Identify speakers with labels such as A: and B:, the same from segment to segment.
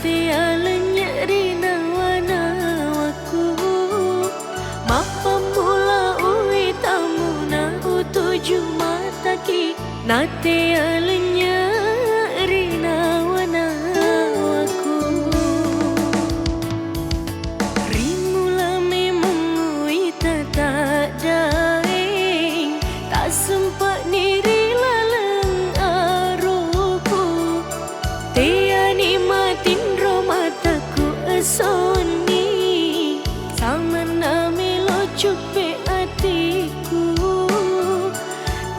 A: Nate alanya rina wana waku Mapa mula ui tamu na utuju mata ki Nate alanya rina wana waku Rimula memang ui tak daing Tak sempat niri laleng aruku Tia nikmatin romataku esoni Sama nami lo cupe hatiku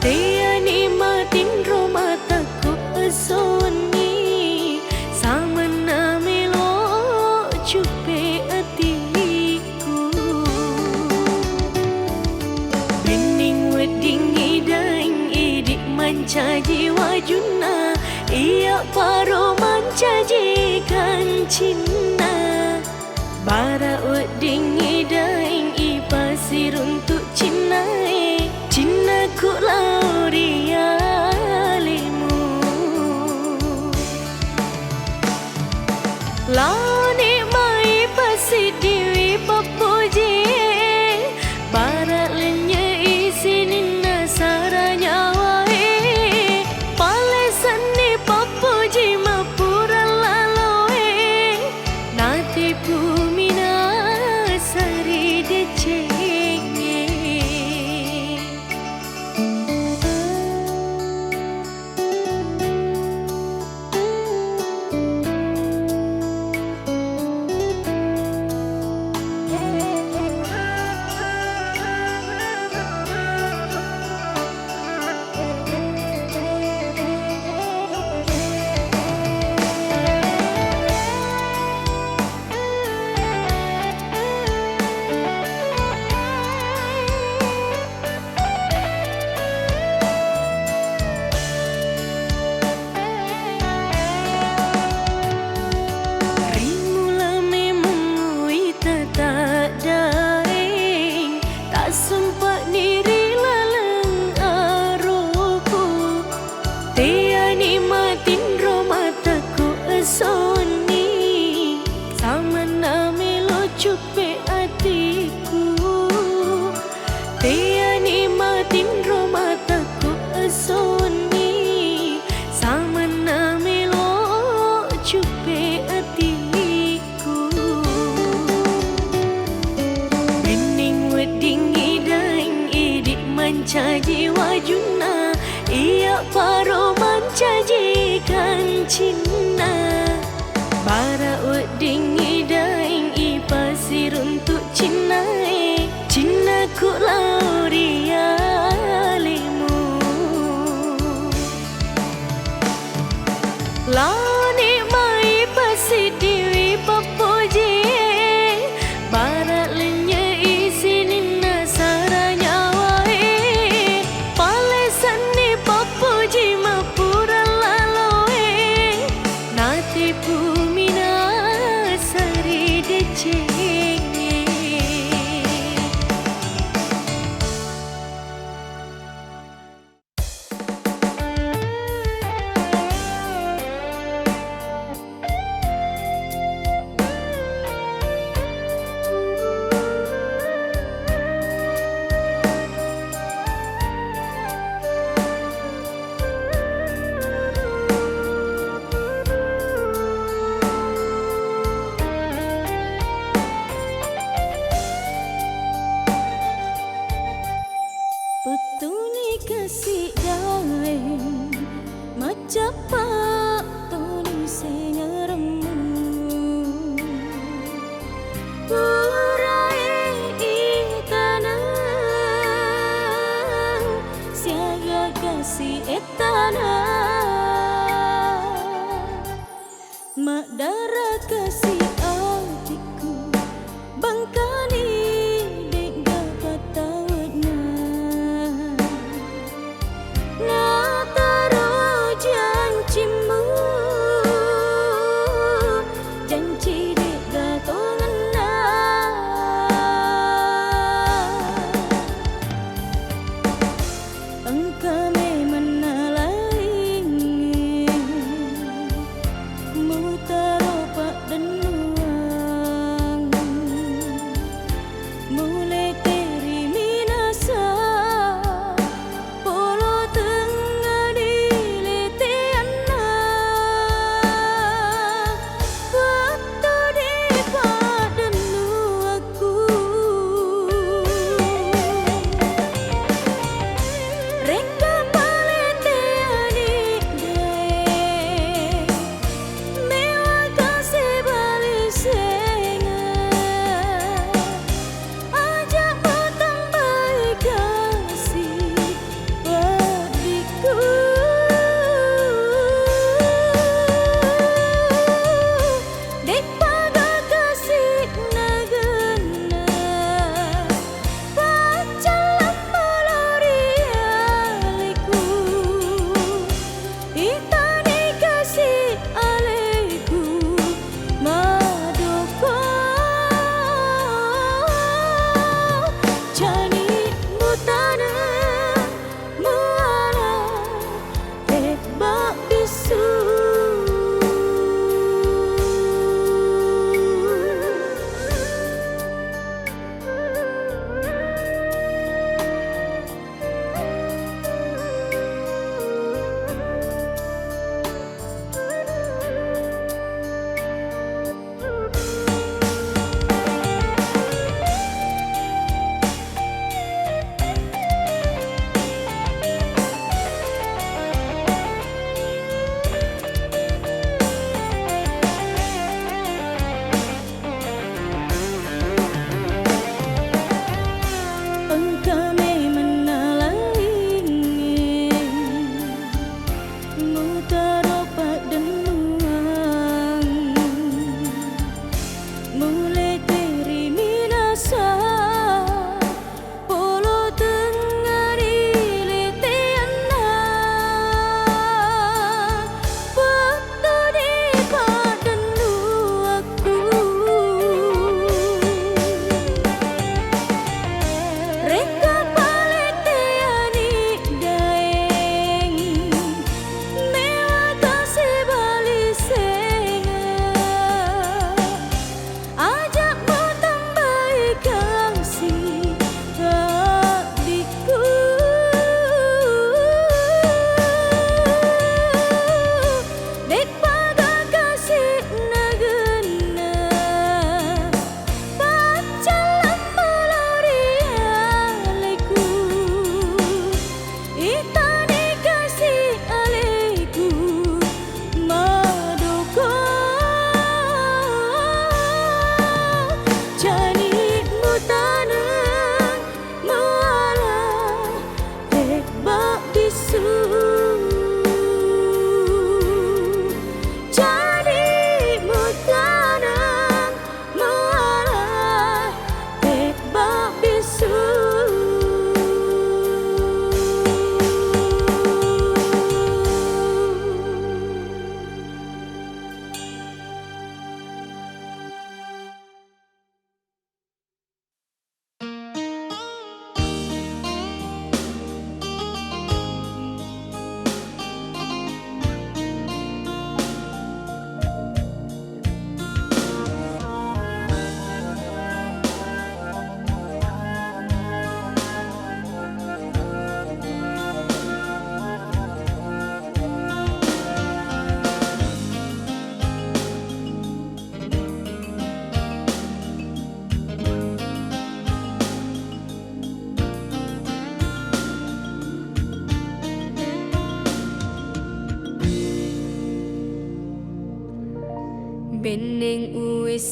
A: Tia nikmatin romataku esoni Sama nami lo cupe hatiku Bening weding idaing idik manca jiwa junna Ia paro mancajikan cinta Bara weding idaing i pasir untuk cinai Cinnaku laurialimu Lau nikmai pasir diwi papuji Bara lenya isi nina saranya Sempat niri laleng aruku Tia nikmatin romataku esoni Sama nami lo cupe hatiku Tia nikmatin romataku esoni Sama nami lo cupe hatiku Bening weding manca jiwa junna Ia paro mancajikan cinta Bara weding idaing i pasir untuk cinai Cinnaku laurialimu Lau nikmai pasir diwi papuji Bara lenya isi nina saranya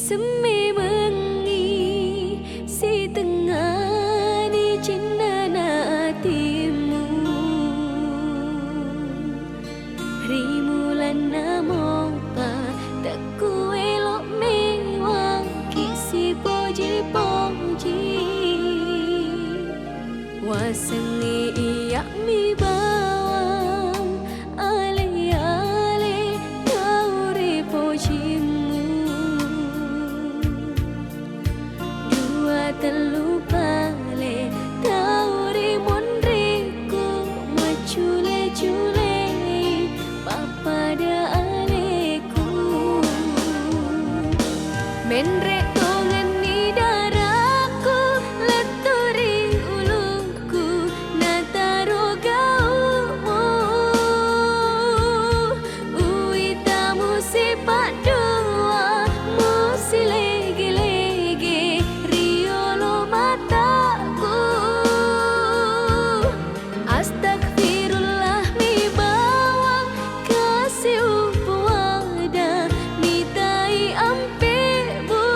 A: Semi mengi si tengah ni cinta hatimu rimulan namopa tak ku elok mewah kisi poji-poji wasengi iyak mi bawang ale-ale tauri pojimu telu pale tauri mondriku macule-cule papada aleku menrek tongan ni daraku leturi uluku nataro gaumu uitamu sifat dua musile Astagfirullah mi bawang kasih upuada mitai ampebu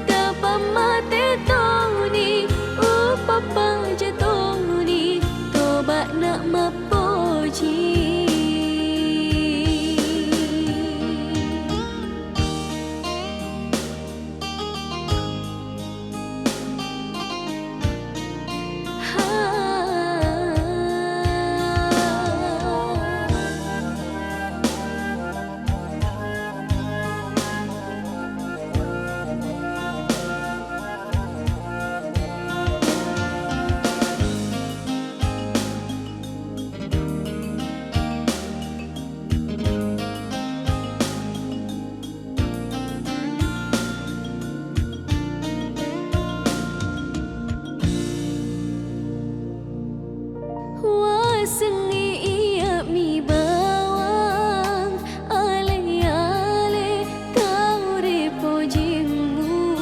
A: tapa mate toni upapa jatoni tobat nak mapoji wasengi iya mi bawang ale-ale tauri pojimu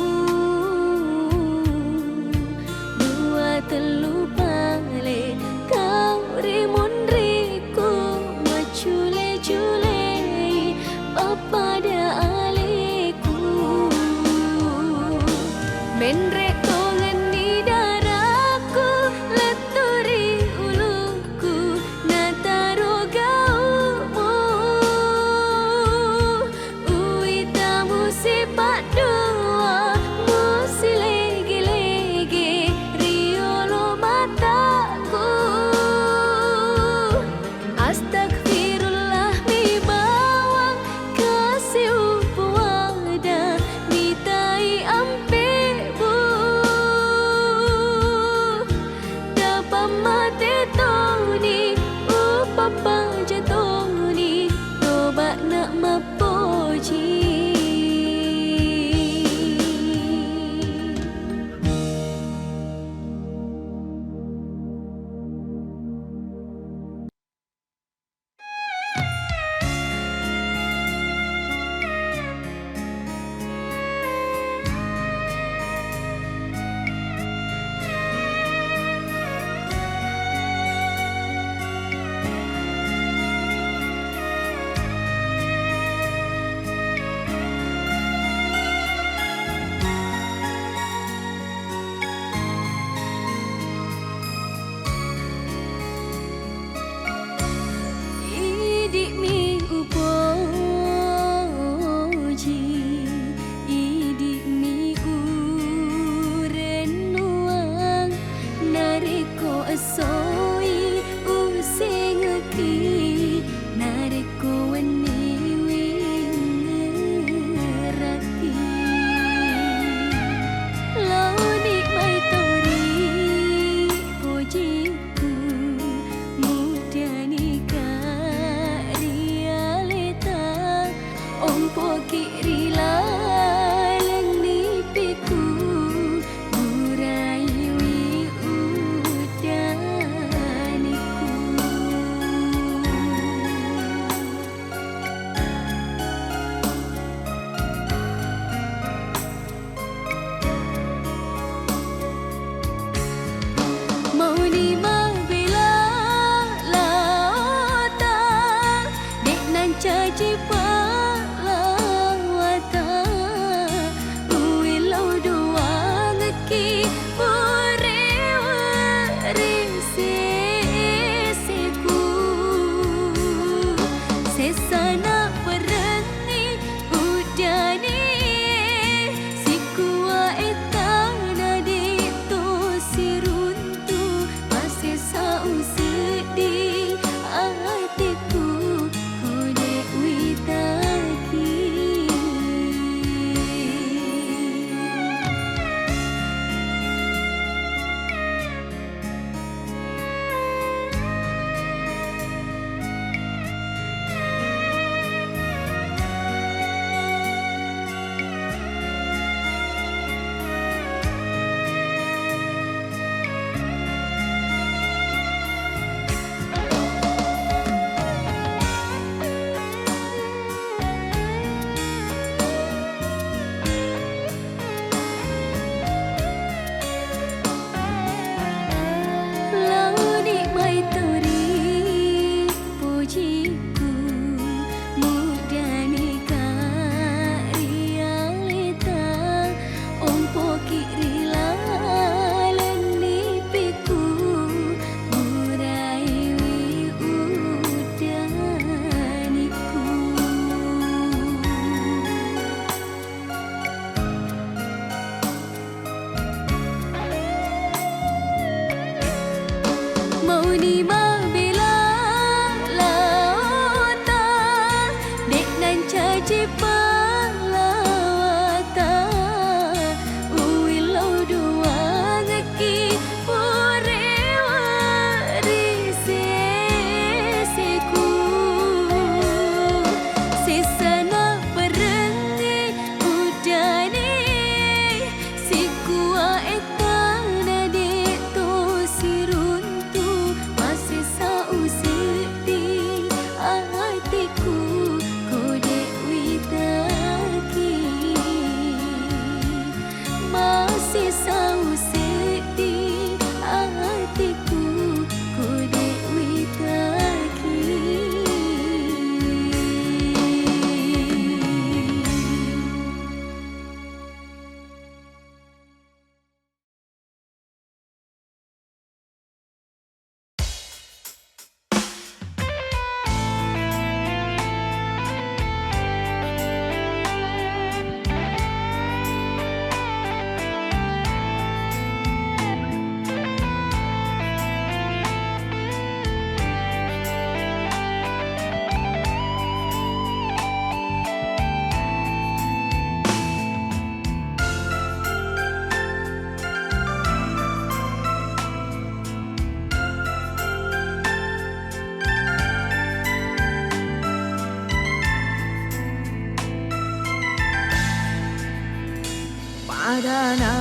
A: dua telu pale tauri mondriku macule-cule papada aleku menrek tongan ni daraku leturi nataro gaumu uitamu sifat dua musilege-lege riolo mataku Astagfirullah mi bawang kasih upuada mitai ampebu mau ni mabela lauta dek nan caji palawata uilau dua ngeki porewari seseku sesana perengi udane sikua etana dek to siruntu masih sausiti hatiku kodek witaki masih sausiti hatiku kodek witaki.
B: Padana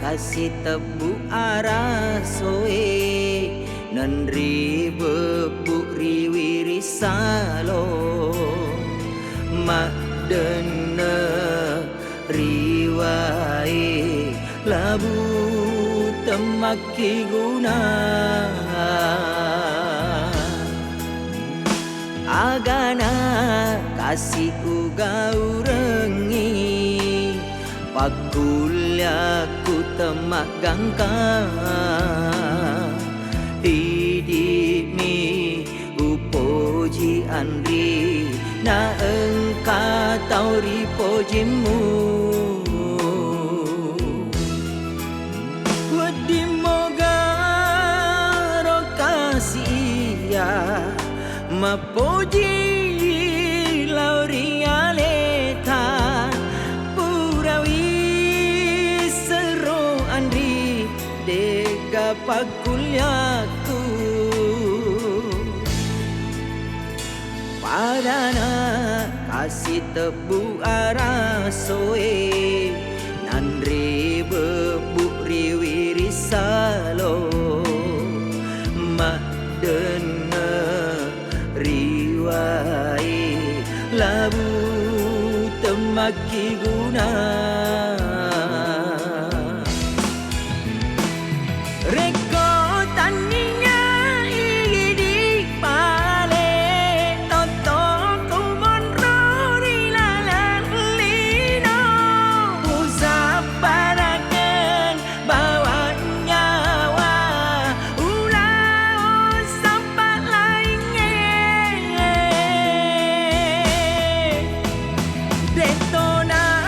B: kasih tebu arah soe nandri bebu riwiri salo mak dena riwai labu temaki guna agana kasih ugau rengi pakulyaku temak gangka hidup mi upoji andri na engka tau ripojimu wedi moga rokasi ya mapoji laurialeta dega pakulyaku padana kasih tebu arah soe nandre bebu riwiri salo mak dena riwai labu temaki guna reko taninya idi pale toto kumonrori lalan lino usap parakan bawa nyawa ulah usap lainnya detona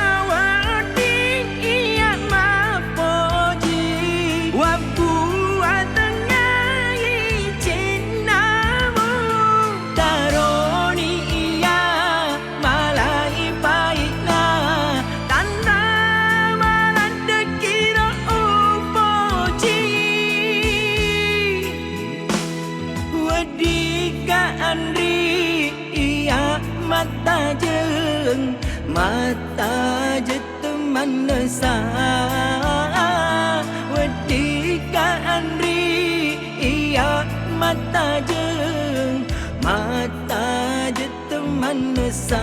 B: mata je teman sa wedi ka andri iya mata je teman sa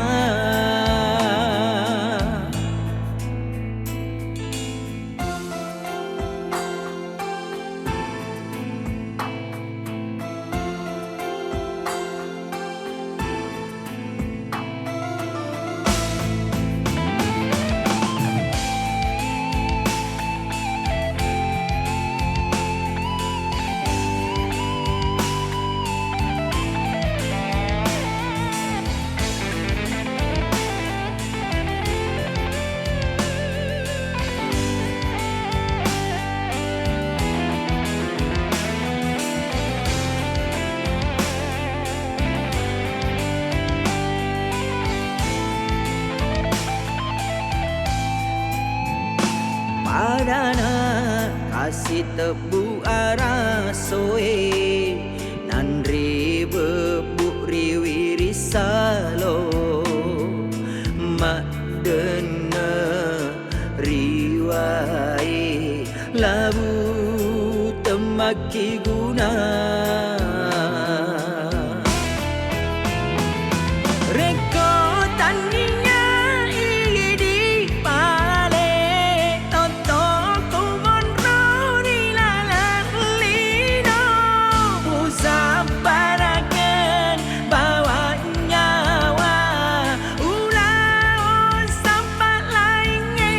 B: Padana kasih tebu arasoe nan ribebu riwiri salo mak dena riwai labu temaki guna reko taninya di pale toto kumon di lalang lino usap parakan bawa nyawa ulah sampai lainnya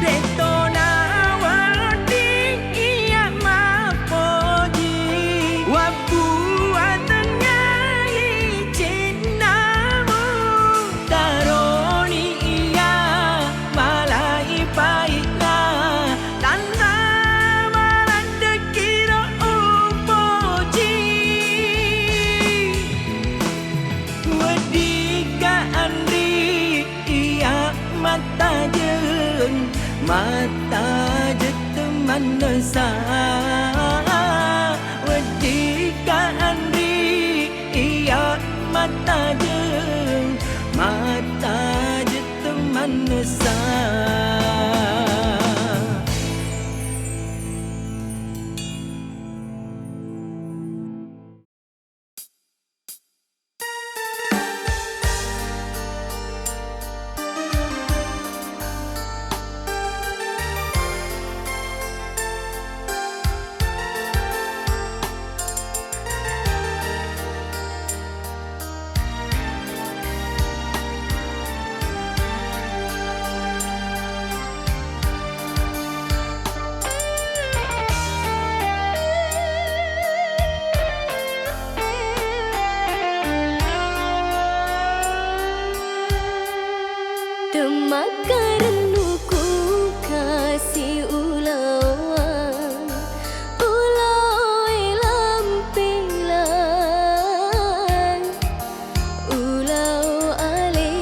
B: detona wadi iya mapoji wabu atanya icinamu taroni iya malai paina tanpa malandekiro upoji wadika andri iya mata je teman nesa wadika andri iya mata je teman nesa.
A: Temakarenuku kasih ulang lampilan ulau ale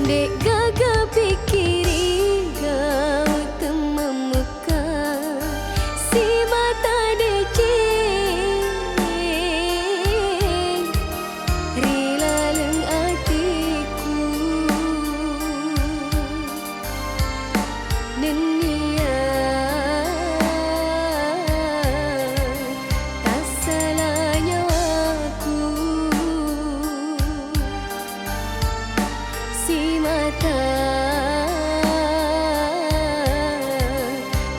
A: dek gagah pikirin kau temamuka si mata deceng rilaleng hatiku dunia tak salah nyawaku si mata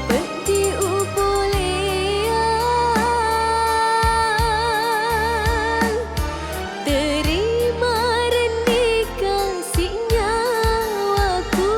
A: peti upolean terima rendi kasih nyawaku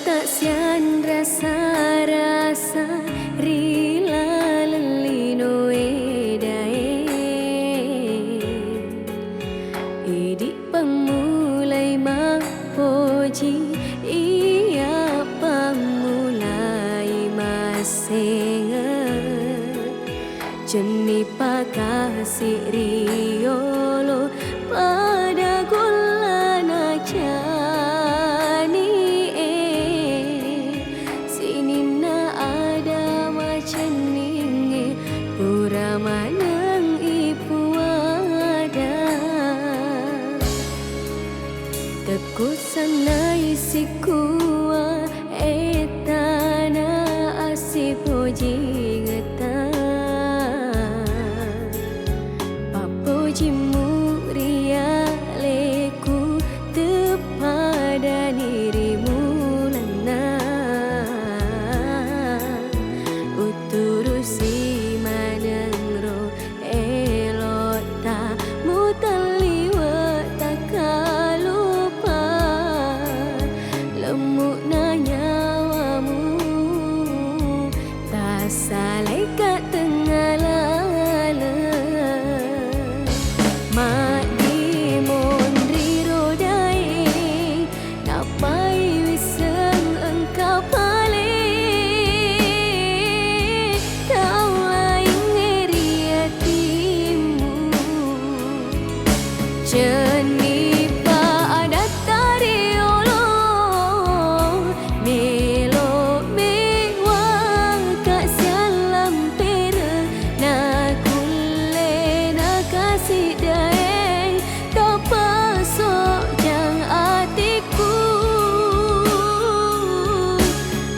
A: tak sian rasa-rasa rila lelino edae Idik pemulai mapoji ia pemulai masenga Jeni pakasih riolo pada gulana jani Sini na ada macam ninge pura manang ipu ada Teku sana isi kuah etana asih poji ngeta Papoji muria leku tepada dirimu lana Uturusi manengro elota mutaliwa takalupa Lemuk na nyawamu tak salai kat tengah lala Mak di mondri rodai napai wiseng engkau paling Kau lain ngeri hatimu Jeni pa ada tariolo Melo mewah kat sialam pera Na kulle na kasih daeng Kau pasok jang hatiku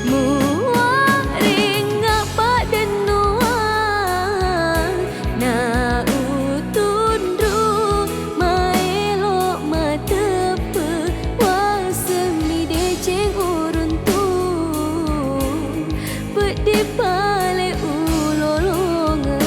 A: Muak ringat pak denuang Na utundru maelok matepe Wasemi deceng urun tu Pedi pale ulolongan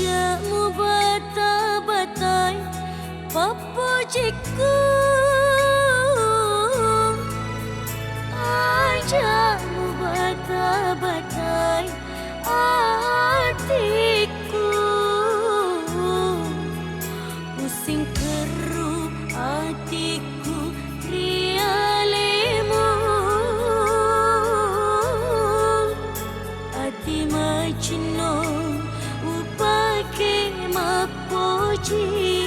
A: Ajakmu bata-batai papujiku, ajakmu bata-batai hatiku. Pusing keruh hatiku rialemu, hati majnun upake mapuji.